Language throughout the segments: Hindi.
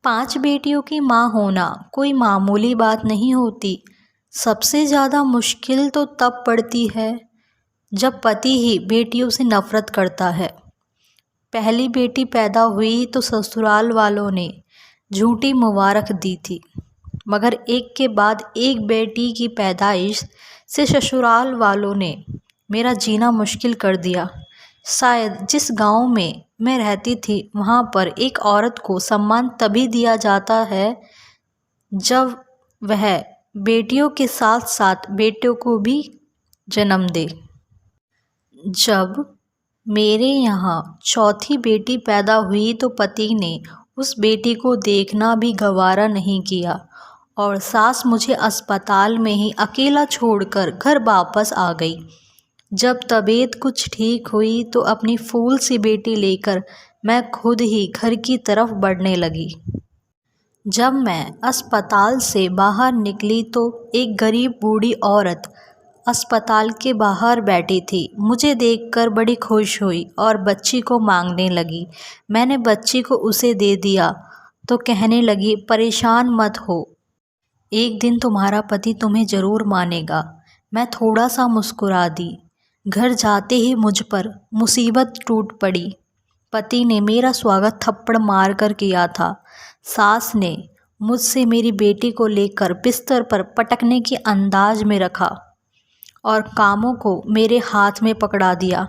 5 बेटियों की माँ होना कोई मामूली बात नहीं होती। सबसे ज़्यादा मुश्किल तो तब पड़ती है जब पति ही बेटियों से नफ़रत करता है। पहली बेटी पैदा हुई तो ससुराल वालों ने झूठी मुबारक दी थी, मगर एक के बाद एक बेटी की पैदाइश से ससुराल वालों ने मेरा जीना मुश्किल कर दिया। शायद जिस गांव में मैं रहती थी वहाँ पर एक औरत को सम्मान तभी दिया जाता है जब वह बेटियों के साथ साथ बेटों को भी जन्म दे। जब मेरे यहाँ चौथी बेटी पैदा हुई तो पति ने उस बेटी को देखना भी गवारा नहीं किया और सास मुझे अस्पताल में ही अकेला छोड़कर घर वापस आ गई। जब तबीयत कुछ ठीक हुई तो अपनी फूल सी बेटी लेकर मैं खुद ही घर की तरफ बढ़ने लगी। जब मैं अस्पताल से बाहर निकली तो एक गरीब बूढ़ी औरत अस्पताल के बाहर बैठी थी। मुझे देखकर बड़ी खुश हुई और बच्ची को मांगने लगी। मैंने बच्ची को उसे दे दिया तो कहने लगी, परेशान मत हो, एक दिन तुम्हारा पति तुम्हें ज़रूर मानेगा। मैं थोड़ा सा मुस्कुरा दी। घर जाते ही मुझ पर मुसीबत टूट पड़ी। पति ने मेरा स्वागत थप्पड़ मार कर किया था। सास ने मुझसे मेरी बेटी को लेकर बिस्तर पर पटकने के अंदाज में रखा और कामों को मेरे हाथ में पकड़ा दिया।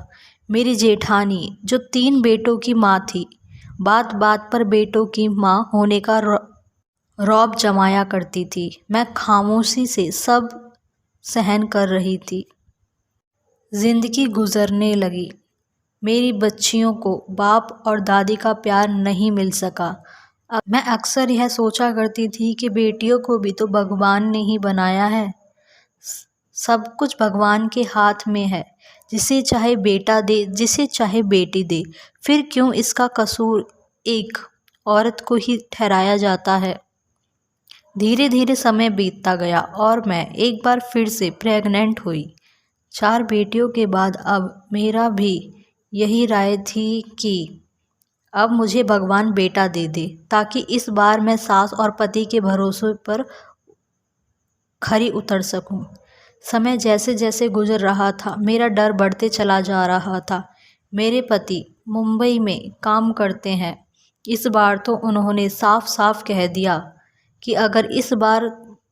मेरी जेठानी जो 3 बेटों की माँ थी, बात बात पर बेटों की माँ होने का रौब जमाया करती थी। मैं खामोशी से सब सहन कर रही थी। जिंदगी गुजरने लगी। मेरी बच्चियों को बाप और दादी का प्यार नहीं मिल सका। अब मैं अक्सर यह सोचा करती थी कि बेटियों को भी तो भगवान ने ही बनाया है। सब कुछ भगवान के हाथ में है। जिसे चाहे बेटा दे, जिसे चाहे बेटी दे, फिर क्यों इसका कसूर एक औरत को ही ठहराया जाता है। धीरे धीरे समय बीतता गया और मैं एक बार फिर से प्रेग्नेंट हुई। 4 बेटियों के बाद अब मेरा भी यही राय थी कि अब मुझे भगवान बेटा दे दे, ताकि इस बार मैं सास और पति के भरोसे पर खरी उतर सकूं। समय जैसे जैसे गुजर रहा था, मेरा डर बढ़ते चला जा रहा था। मेरे पति मुंबई में काम करते हैं। इस बार तो उन्होंने साफ साफ कह दिया कि अगर इस बार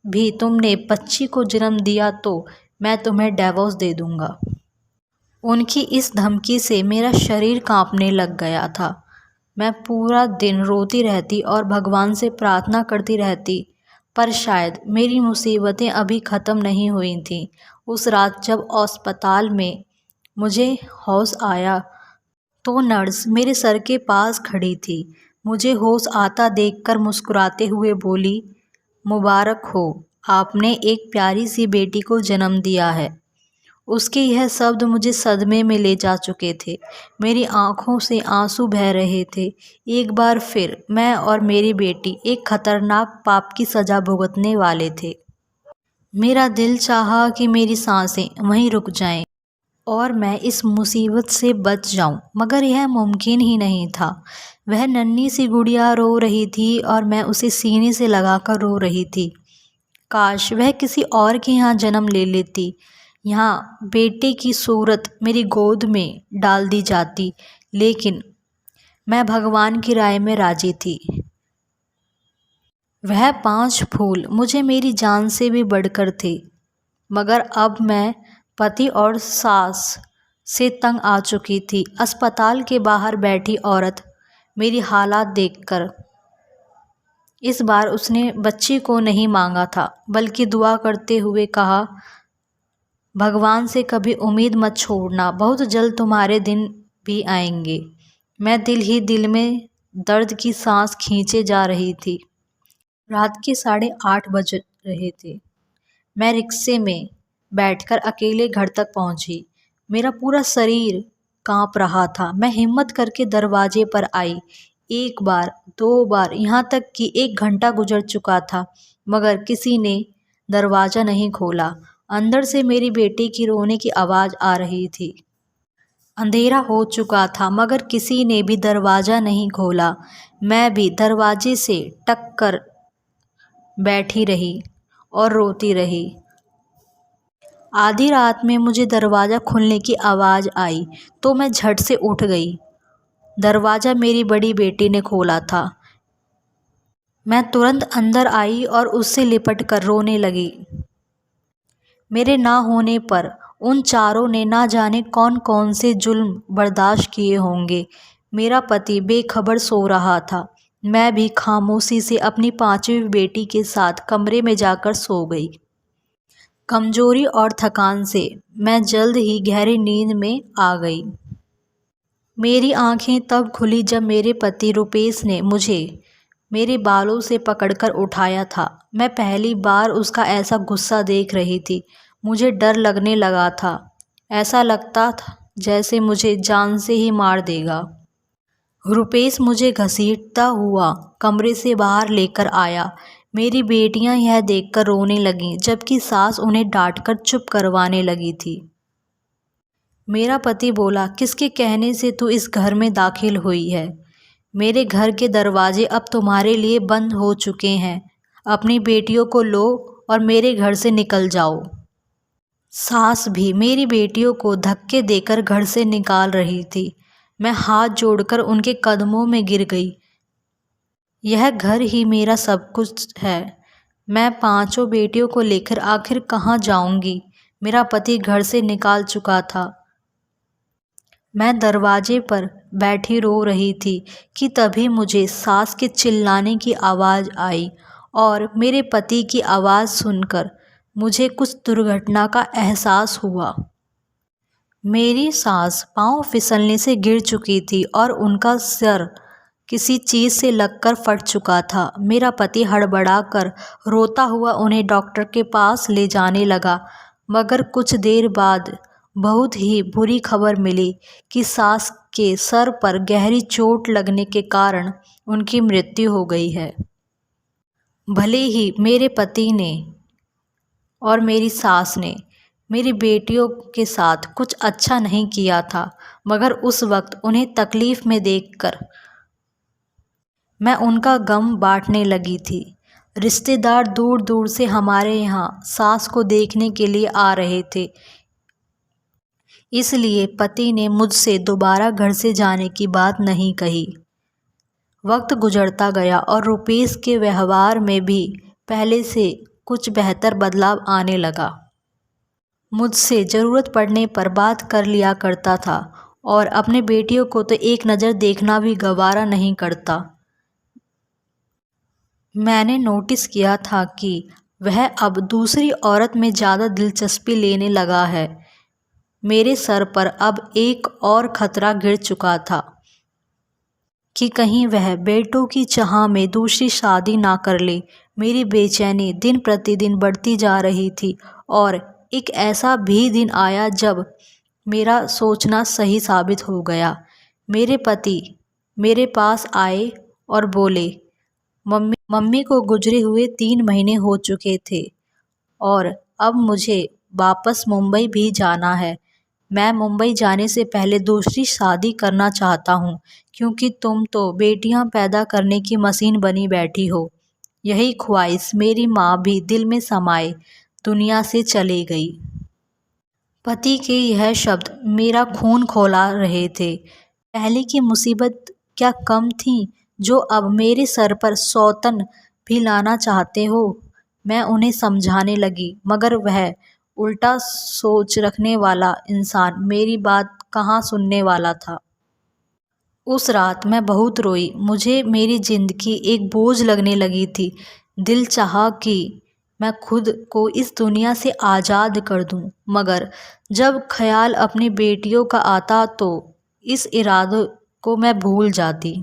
भी तुमने बच्ची को जन्म दिया तो मैं तुम्हें डिवोर्स दे दूंगा। उनकी इस धमकी से मेरा शरीर कांपने लग गया था। मैं पूरा दिन रोती रहती और भगवान से प्रार्थना करती रहती, पर शायद मेरी मुसीबतें अभी ख़त्म नहीं हुई थीं। उस रात जब अस्पताल में मुझे होश आया तो नर्स मेरे सर के पास खड़ी थी। मुझे होश आता देखकर मुस्कुराते हुए बोली, मुबारक हो, आपने एक प्यारी सी बेटी को जन्म दिया है। उसके यह शब्द मुझे सदमे में ले जा चुके थे। मेरी आंखों से आंसू बह रहे थे। एक बार फिर मैं और मेरी बेटी एक खतरनाक पाप की सज़ा भुगतने वाले थे। मेरा दिल चाहा कि मेरी सांसें वहीं रुक जाएं और मैं इस मुसीबत से बच जाऊं, मगर यह मुमकिन ही नहीं था। वह नन्ही सी गुड़िया रो रही थी और मैं उसे सीने से लगाकर रो रही थी। काश वह किसी और के यहाँ जन्म ले लेती। यहाँ बेटे की सूरत मेरी गोद में डाल दी जाती, लेकिन मैं भगवान की राय में राजी थी। वह 5 फूल मुझे मेरी जान से भी बढ़कर थे, मगर अब मैं पति और सास से तंग आ चुकी थी। अस्पताल के बाहर बैठी औरत मेरी हालात देखकर, इस बार उसने बच्ची को नहीं मांगा था, बल्कि दुआ करते हुए कहा, भगवान से कभी उम्मीद मत छोड़ना, बहुत जल्द तुम्हारे दिन भी आएंगे। मैं दिल ही दिल में दर्द की सांस खींचे जा रही थी। रात के 8:30 बज रहे थे। मैं रिक्शे में बैठकर अकेले घर तक पहुंची। मेरा पूरा शरीर कांप रहा था। मैं हिम्मत करके दरवाजे पर आई। 1 बार, 2 बार, यहाँ तक कि 1 घंटा गुजर चुका था, मगर किसी ने दरवाज़ा नहीं खोला। अंदर से मेरी बेटी की रोने की आवाज़ आ रही थी। अंधेरा हो चुका था मगर किसी ने भी दरवाज़ा नहीं खोला। मैं भी दरवाजे से टक कर बैठी रही और रोती रही। आधी रात में मुझे दरवाज़ा खुलने की आवाज़ आई तो मैं झट से उठ गई। दरवाज़ा मेरी बड़ी बेटी ने खोला था। मैं तुरंत अंदर आई और उससे लिपट कर रोने लगी। मेरे ना होने पर उन चारों ने ना जाने कौन कौन से जुल्म बर्दाश्त किए होंगे। मेरा पति बेखबर सो रहा था। मैं भी खामोशी से अपनी 5वीं बेटी के साथ कमरे में जाकर सो गई। कमजोरी और थकान से मैं जल्द ही गहरी नींद में आ गई। मेरी आंखें तब खुली जब मेरे पति रुपेश ने मुझे मेरे बालों से पकड़कर उठाया था। मैं पहली बार उसका ऐसा गुस्सा देख रही थी। मुझे डर लगने लगा था। ऐसा लगता था जैसे मुझे जान से ही मार देगा। रुपेश मुझे घसीटता हुआ कमरे से बाहर लेकर आया। मेरी बेटियां यह देखकर रोने लगीं जबकि सास उन्हें डांटकर चुप करवाने लगी थी। मेरा पति बोला, किसके कहने से तू इस घर में दाखिल हुई है? मेरे घर के दरवाजे अब तुम्हारे लिए बंद हो चुके हैं। अपनी बेटियों को लो और मेरे घर से निकल जाओ। सास भी मेरी बेटियों को धक्के देकर घर से निकाल रही थी। मैं हाथ जोड़कर उनके कदमों में गिर गई। यह घर ही मेरा सब कुछ है। मैं 5 बेटियों को लेकर आखिर कहाँ जाऊंगी? मेरा पति घर से निकाल चुका था। मैं दरवाजे पर बैठी रो रही थी कि तभी मुझे सास के चिल्लाने की आवाज़ आई और मेरे पति की आवाज़ सुनकर मुझे कुछ दुर्घटना का एहसास हुआ। मेरी सास पाँव फिसलने से गिर चुकी थी और उनका सिर किसी चीज़ से लगकर फट चुका था। मेरा पति हड़बड़ाकर रोता हुआ उन्हें डॉक्टर के पास ले जाने लगा मगर कुछ देर बाद बहुत ही बुरी खबर मिली कि सास के सर पर गहरी चोट लगने के कारण उनकी मृत्यु हो गई है। भले ही मेरे पति ने और मेरी सास ने मेरी बेटियों के साथ कुछ अच्छा नहीं किया था मगर उस वक्त उन्हें तकलीफ़ में देखकर मैं उनका गम बांटने लगी थी। रिश्तेदार दूर दूर से हमारे यहाँ सास को देखने के लिए आ रहे थे। इसलिए पति ने मुझसे दोबारा घर से जाने की बात नहीं कही। वक्त गुजरता गया और रुपेश के व्यवहार में भी पहले से कुछ बेहतर बदलाव आने लगा। मुझसे ज़रूरत पड़ने पर बात कर लिया करता था और अपने बेटियों को तो एक नज़र देखना भी गवारा नहीं करता। मैंने नोटिस किया था कि वह अब दूसरी औरत में ज़्यादा दिलचस्पी लेने लगा है। मेरे सर पर अब एक और खतरा गिर चुका था कि कहीं वह बेटों की चाह में दूसरी शादी ना कर ले। मेरी बेचैनी दिन प्रतिदिन बढ़ती जा रही थी और एक ऐसा भी दिन आया जब मेरा सोचना सही साबित हो गया। मेरे पति मेरे पास आए और बोले, मम्मी को गुजरे हुए 3 महीने हो चुके थे और अब मुझे वापस मुंबई भी जाना है। मैं मुंबई जाने से पहले दूसरी शादी करना चाहता हूँ क्योंकि तुम तो बेटियाँ पैदा करने की मशीन बनी बैठी हो। यही ख्वाहिश मेरी माँ भी दिल में समाए दुनिया से चली गई। पति के यह शब्द मेरा खून खौला रहे थे। पहले की मुसीबत क्या कम थी जो अब मेरे सर पर सौतन भी लाना चाहते हो? मैं उन्हें समझाने लगी मगर वह उल्टा सोच रखने वाला इंसान मेरी बात कहाँ सुनने वाला था। उस रात मैं बहुत रोई। मुझे मेरी ज़िंदगी एक बोझ लगने लगी थी। दिल चाहा कि मैं खुद को इस दुनिया से आज़ाद कर दूं, मगर जब ख्याल अपनी बेटियों का आता तो इस इरादे को मैं भूल जाती।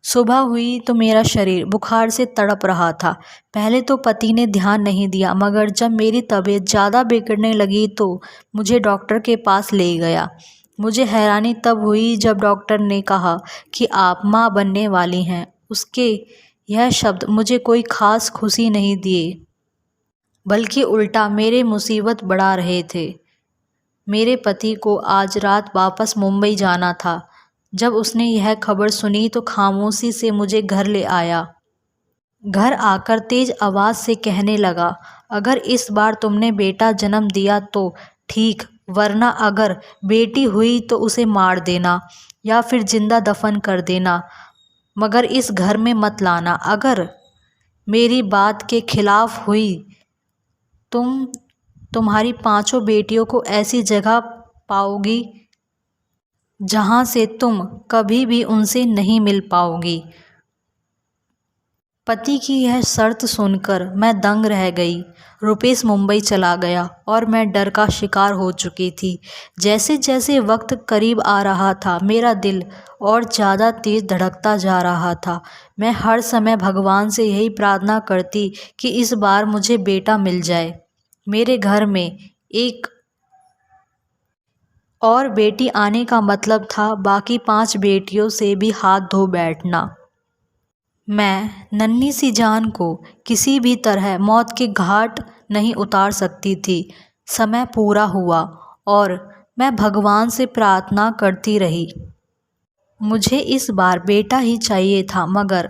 सुबह हुई तो मेरा शरीर बुखार से तड़प रहा था। पहले तो पति ने ध्यान नहीं दिया मगर जब मेरी तबीयत ज़्यादा बिगड़ने लगी तो मुझे डॉक्टर के पास ले गया। मुझे हैरानी तब हुई जब डॉक्टर ने कहा कि आप माँ बनने वाली हैं। उसके यह शब्द मुझे कोई ख़ास खुशी नहीं दिए बल्कि उल्टा मेरे मुसीबत बढ़ा रहे थे। मेरे पति को आज रात वापस मुंबई जाना था। जब उसने यह खबर सुनी तो खामोशी से मुझे घर ले आया। घर आकर तेज आवाज़ से कहने लगा, अगर इस बार तुमने बेटा जन्म दिया तो ठीक, वरना अगर बेटी हुई तो उसे मार देना या फिर जिंदा दफन कर देना, मगर इस घर में मत लाना। अगर मेरी बात के खिलाफ हुई तुम्हारी 5 बेटियों को ऐसी जगह पाओगी जहाँ से तुम कभी भी उनसे नहीं मिल पाओगी। पति की यह शर्त सुनकर मैं दंग रह गई। रुपेश मुंबई चला गया और मैं डर का शिकार हो चुकी थी। जैसे जैसे वक्त करीब आ रहा था मेरा दिल और ज़्यादा तेज़ धड़कता जा रहा था। मैं हर समय भगवान से यही प्रार्थना करती कि इस बार मुझे बेटा मिल जाए। मेरे घर में एक और बेटी आने का मतलब था बाकी 5 बेटियों से भी हाथ धो बैठना। मैं नन्ही सी जान को किसी भी तरह मौत के घाट नहीं उतार सकती थी। समय पूरा हुआ और मैं भगवान से प्रार्थना करती रही। मुझे इस बार बेटा ही चाहिए था, मगर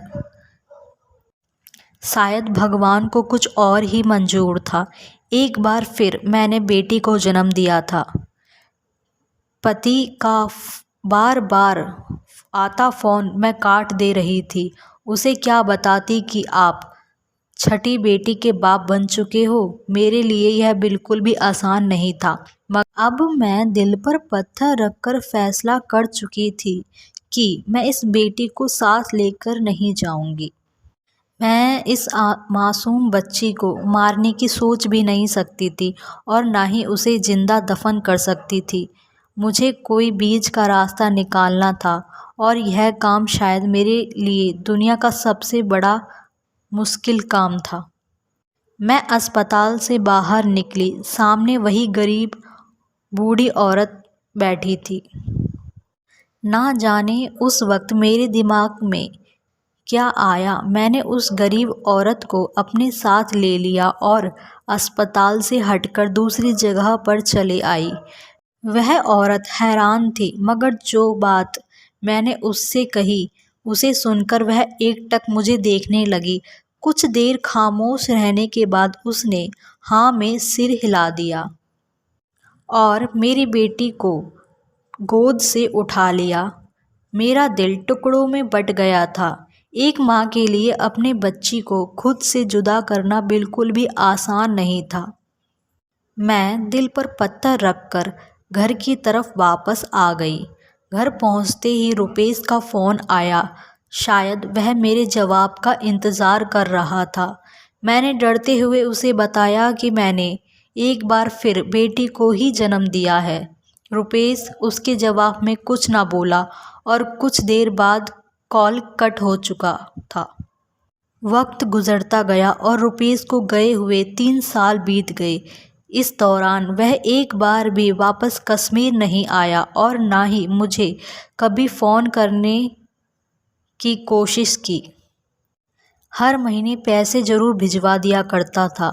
शायद भगवान को कुछ और ही मंजूर था। एक बार फिर मैंने बेटी को जन्म दिया था। पति का बार बार आता फ़ोन मैं काट दे रही थी। उसे क्या बताती कि आप 6ठी बेटी के बाप बन चुके हो। मेरे लिए यह बिल्कुल भी आसान नहीं था, मगर अब मैं दिल पर पत्थर रखकर फैसला कर चुकी थी कि मैं इस बेटी को साथ लेकर नहीं जाऊंगी। मैं इस मासूम बच्ची को मारने की सोच भी नहीं सकती थी और ना ही उसे जिंदा दफन कर सकती थी। मुझे कोई बीच का रास्ता निकालना था और यह काम शायद मेरे लिए दुनिया का सबसे बड़ा मुश्किल काम था। मैं अस्पताल से बाहर निकली, सामने वही गरीब बूढ़ी औरत बैठी थी। ना जाने उस वक्त मेरे दिमाग में क्या आया, मैंने उस गरीब औरत को अपने साथ ले लिया और अस्पताल से हटकर दूसरी जगह पर चले आई। वह औरत हैरान थी, मगर जो बात मैंने उससे कही उसे सुनकर वह एकटक मुझे देखने लगी। कुछ देर खामोश रहने के बाद उसने हाँ में सिर हिला दिया और मेरी बेटी को गोद से उठा लिया। मेरा दिल टुकड़ों में बट गया था। एक माँ के लिए अपने बच्ची को खुद से जुदा करना बिल्कुल भी आसान नहीं था। मैं दिल पर पत्थर रखकर घर की तरफ वापस आ गई। घर पहुंचते ही रुपेश का फ़ोन आया। शायद वह मेरे जवाब का इंतज़ार कर रहा था। मैंने डरते हुए उसे बताया कि मैंने एक बार फिर बेटी को ही जन्म दिया है। रुपेश उसके जवाब में कुछ ना बोला और कुछ देर बाद कॉल कट हो चुका था। वक्त गुजरता गया और रुपेश को गए हुए 3 साल बीत गए। इस दौरान वह एक बार भी वापस कश्मीर नहीं आया और ना ही मुझे कभी फ़ोन करने की कोशिश की। हर महीने पैसे ज़रूर भिजवा दिया करता था,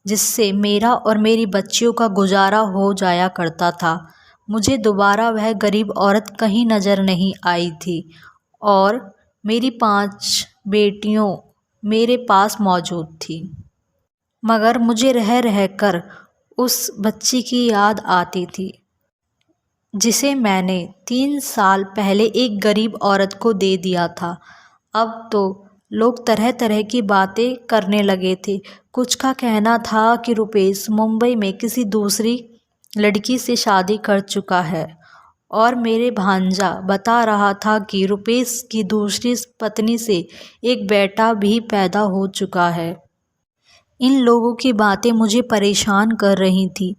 जिससे मेरा और मेरी बच्चियों का गुजारा हो जाया करता था। मुझे दोबारा वह गरीब औरत कहीं नज़र नहीं आई थी और मेरी 5 बेटियों मेरे पास मौजूद थी, मगर मुझे रह रह कर उस बच्ची की याद आती थी जिसे मैंने 3 साल पहले एक गरीब औरत को दे दिया था। अब तो लोग तरह तरह की बातें करने लगे थे। कुछ का कहना था कि रुपेश मुंबई में किसी दूसरी लड़की से शादी कर चुका है और मेरे भांजा बता रहा था कि रुपेश की दूसरी पत्नी से एक बेटा भी पैदा हो चुका है। इन लोगों की बातें मुझे परेशान कर रही थी।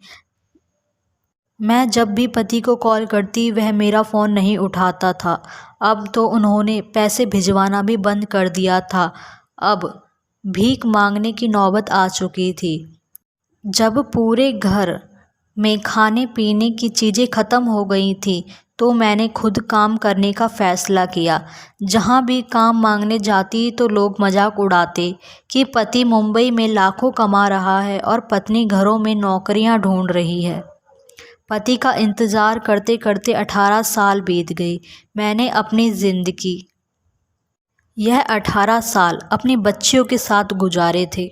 मैं जब भी पति को कॉल करती वह मेरा फ़ोन नहीं उठाता था। अब तो उन्होंने पैसे भिजवाना भी बंद कर दिया था। अब भीख मांगने की नौबत आ चुकी थी। जब पूरे घर में खाने पीने की चीज़ें ख़त्म हो गई थी तो मैंने खुद काम करने का फ़ैसला किया। जहाँ भी काम मांगने जाती तो लोग मजाक उड़ाते कि पति मुंबई में लाखों कमा रहा है और पत्नी घरों में नौकरियाँ ढूंढ रही है। पति का इंतज़ार करते करते 18 साल बीत गए। मैंने अपनी ज़िंदगी यह 18 साल अपने बच्चियों के साथ गुजारे थे।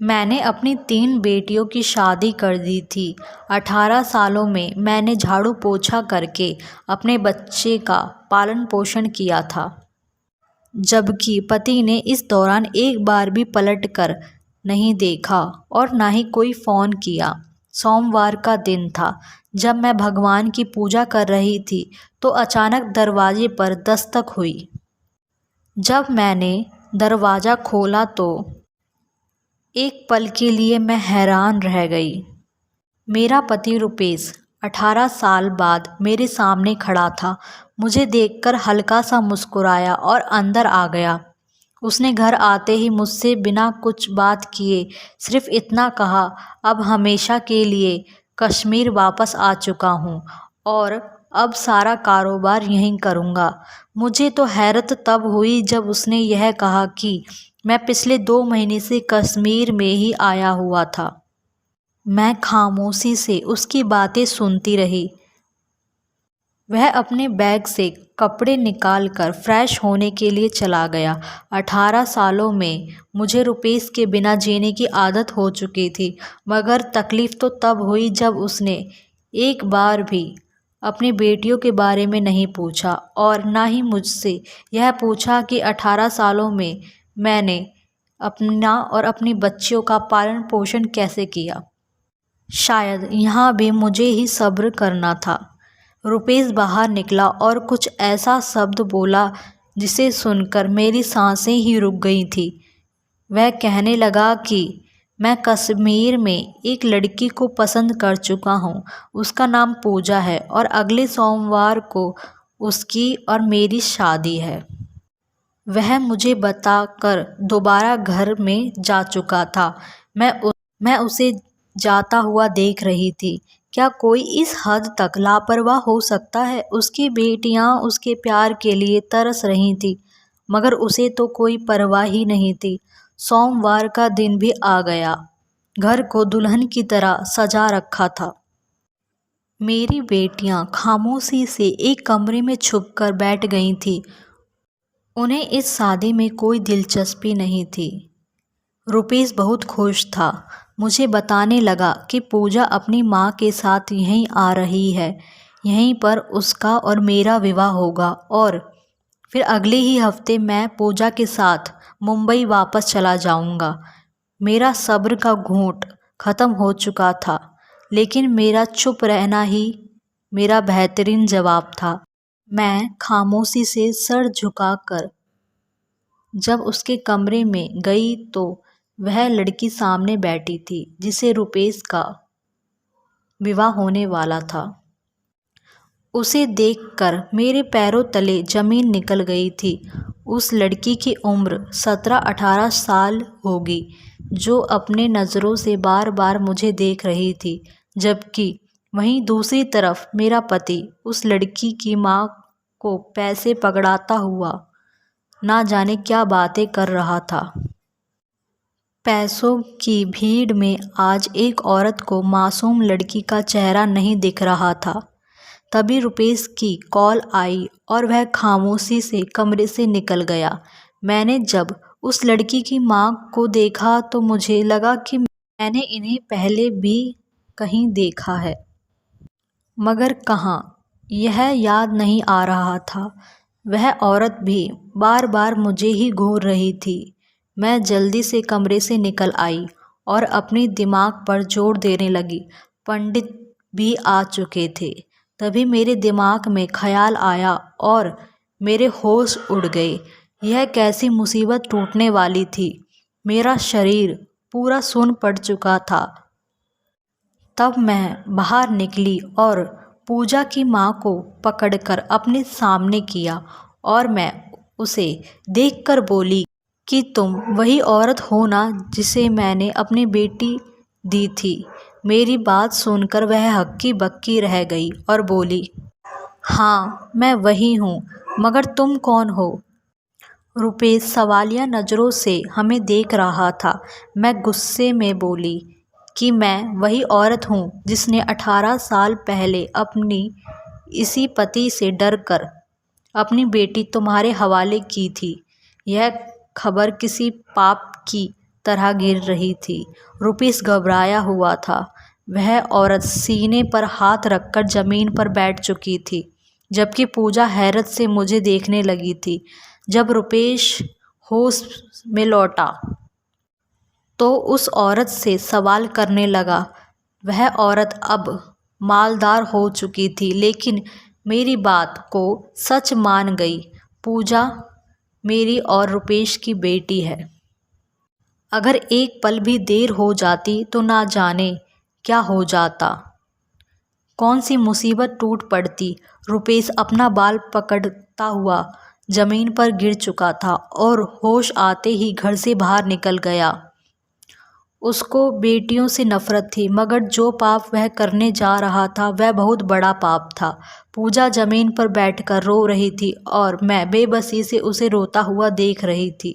मैंने अपनी 3 बेटियों की शादी कर दी थी। 18 सालों में मैंने झाड़ू पोछा करके अपने बच्चे का पालन पोषण किया था, जबकि पति ने इस दौरान एक बार भी पलट कर नहीं देखा और ना ही कोई फ़ोन किया। सोमवार का दिन था। जब मैं भगवान की पूजा कर रही थी तो अचानक दरवाजे पर दस्तक हुई। जब मैंने दरवाज़ा खोला तो एक पल के लिए मैं हैरान रह गई। मेरा पति रुपेश 18 साल बाद मेरे सामने खड़ा था। मुझे देखकर हल्का सा मुस्कुराया और अंदर आ गया। उसने घर आते ही मुझसे बिना कुछ बात किए सिर्फ इतना कहा, अब हमेशा के लिए कश्मीर वापस आ चुका हूँ और अब सारा कारोबार यहीं करूँगा। मुझे तो हैरत तब हुई जब उसने यह कहा कि मैं पिछले 2 महीने से कश्मीर में ही आया हुआ था। मैं खामोशी से उसकी बातें सुनती रही। वह अपने बैग से कपड़े निकालकर फ्रेश होने के लिए चला गया। 18 सालों में मुझे रुपेश के बिना जीने की आदत हो चुकी थी, मगर तकलीफ़ तो तब हुई जब उसने एक बार भी अपनी बेटियों के बारे में नहीं पूछा और ना ही मुझसे यह पूछा कि 18 सालों में मैंने अपना और अपनी बच्चियों का पालन पोषण कैसे किया। शायद यहाँ भी मुझे ही सब्र करना था। रुपेश बाहर निकला और कुछ ऐसा शब्द बोला जिसे सुनकर मेरी सांसें ही रुक गई थी। वह कहने लगा कि मैं कश्मीर में एक लड़की को पसंद कर चुका हूँ। उसका नाम पूजा है और अगले सोमवार को उसकी और मेरी शादी है। वह मुझे बताकर दोबारा घर में जा चुका था। मैं उसे जाता हुआ देख रही थी। क्या कोई इस हद तक लापरवाह हो सकता है? उसकी बेटियां उसके प्यार के लिए तरस रही थीं, मगर उसे तो कोई परवाह ही नहीं थी। सोमवार का दिन भी आ गया। घर को दुल्हन की तरह सजा रखा था। मेरी बेटियां खामोशी से एक कमरे में छुपकर बैठ गई थीं। उन्हें इस शादी में कोई दिलचस्पी नहीं थी। रुपेश बहुत खुश था। मुझे बताने लगा कि पूजा अपनी माँ के साथ यहीं आ रही है, यहीं पर उसका और मेरा विवाह होगा और फिर अगले ही हफ्ते मैं पूजा के साथ मुंबई वापस चला जाऊंगा। मेरा सब्र का घूंट ख़त्म हो चुका था, लेकिन मेरा चुप रहना ही मेरा बेहतरीन जवाब था। मैं खामोशी से सर झुकाकर जब उसके कमरे में गई तो वह लड़की सामने बैठी थी जिसे रुपेश का विवाह होने वाला था। उसे देखकर मेरे पैरों तले ज़मीन निकल गई थी। उस लड़की की उम्र 17-18 साल होगी, जो अपने नज़रों से बार बार मुझे देख रही थी, जबकि वहीं दूसरी तरफ मेरा पति उस लड़की की माँ को पैसे पकड़ाता हुआ ना जाने क्या बातें कर रहा था। पैसों की भीड़ में आज एक औरत को मासूम लड़की का चेहरा नहीं दिख रहा था। तभी रुपेश की कॉल आई और वह खामोशी से कमरे से निकल गया। मैंने जब उस लड़की की माँ को देखा तो मुझे लगा कि मैंने इन्हें पहले भी कहीं देखा है, मगर कहाँ, यह याद नहीं आ रहा था। वह औरत भी बार बार मुझे ही घूर रही थी। मैं जल्दी से कमरे से निकल आई और अपने दिमाग पर जोर देने लगी। पंडित भी आ चुके थे। तभी मेरे दिमाग में ख्याल आया और मेरे होश उड़ गए। यह कैसी मुसीबत टूटने वाली थी। मेरा शरीर पूरा सुन्न पड़ चुका था। तब मैं बाहर निकली और पूजा की माँ को पकड़कर अपने सामने किया और मैं उसे देखकर बोली कि तुम वही औरत हो ना जिसे मैंने अपनी बेटी दी थी। मेरी बात सुनकर वह हक्की बक्की रह गई और बोली, हाँ मैं वही हूँ, मगर तुम कौन हो? रुपेश सवालिया नज़रों से हमें देख रहा था। मैं गुस्से में बोली, कि मैं वही औरत हूँ जिसने 18 साल पहले अपनी इसी पति से डरकर अपनी बेटी तुम्हारे हवाले की थी। यह खबर किसी पाप की तरह गिर रही थी। रुपेश घबराया हुआ था। वह औरत सीने पर हाथ रखकर ज़मीन पर बैठ चुकी थी, जबकि पूजा हैरत से मुझे देखने लगी थी। जब रुपेश होश में लौटा तो उस औरत से सवाल करने लगा। वह औरत अब मालदार हो चुकी थी, लेकिन मेरी बात को सच मान गई। पूजा मेरी और रुपेश की बेटी है। अगर एक पल भी देर हो जाती तो ना जाने क्या हो जाता, कौन सी मुसीबत टूट पड़ती। रुपेश अपना बाल पकड़ता हुआ ज़मीन पर गिर चुका था और होश आते ही घर से बाहर निकल गया। उसको बेटियों से नफरत थी, मगर जो पाप वह करने जा रहा था वह बहुत बड़ा पाप था। पूजा ज़मीन पर बैठकर रो रही थी और मैं बेबसी से उसे रोता हुआ देख रही थी।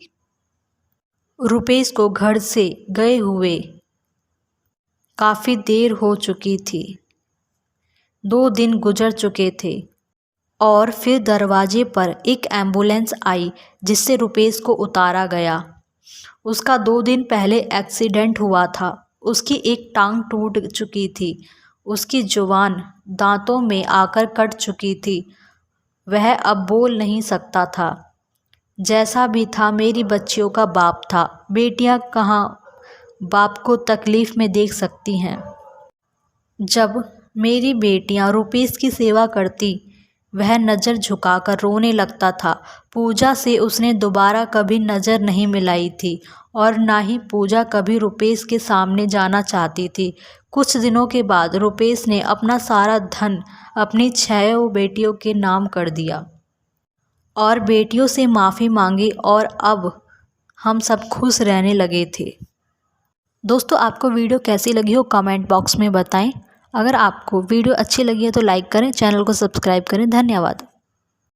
रुपेश को घर से गए हुए काफ़ी देर हो चुकी थी। 2 दिन गुजर चुके थे और फिर दरवाजे पर एक एम्बुलेंस आई जिससे रुपेश को उतारा गया। उसका 2 दिन पहले एक्सीडेंट हुआ था। उसकी एक टांग टूट चुकी थी। उसकी जुबान दांतों में आकर कट चुकी थी। वह अब बोल नहीं सकता था। जैसा भी था, मेरी बच्चियों का बाप था। बेटियां कहाँ बाप को तकलीफ़ में देख सकती हैं। जब मेरी बेटियां रुपेश की सेवा करती, वह नज़र झुकाकर रोने लगता था। पूजा से उसने दोबारा कभी नज़र नहीं मिलाई थी और ना ही पूजा कभी रुपेश के सामने जाना चाहती थी। कुछ दिनों के बाद रुपेश ने अपना सारा धन अपनी 6 बेटियों के नाम कर दिया और बेटियों से माफ़ी मांगी और अब हम सब खुश रहने लगे थे। दोस्तों, आपको वीडियो कैसी लगी हो कमेंट बॉक्स में बताएं। अगर आपको वीडियो अच्छी लगी है तो लाइक करें, चैनल को सब्सक्राइब करें। धन्यवाद।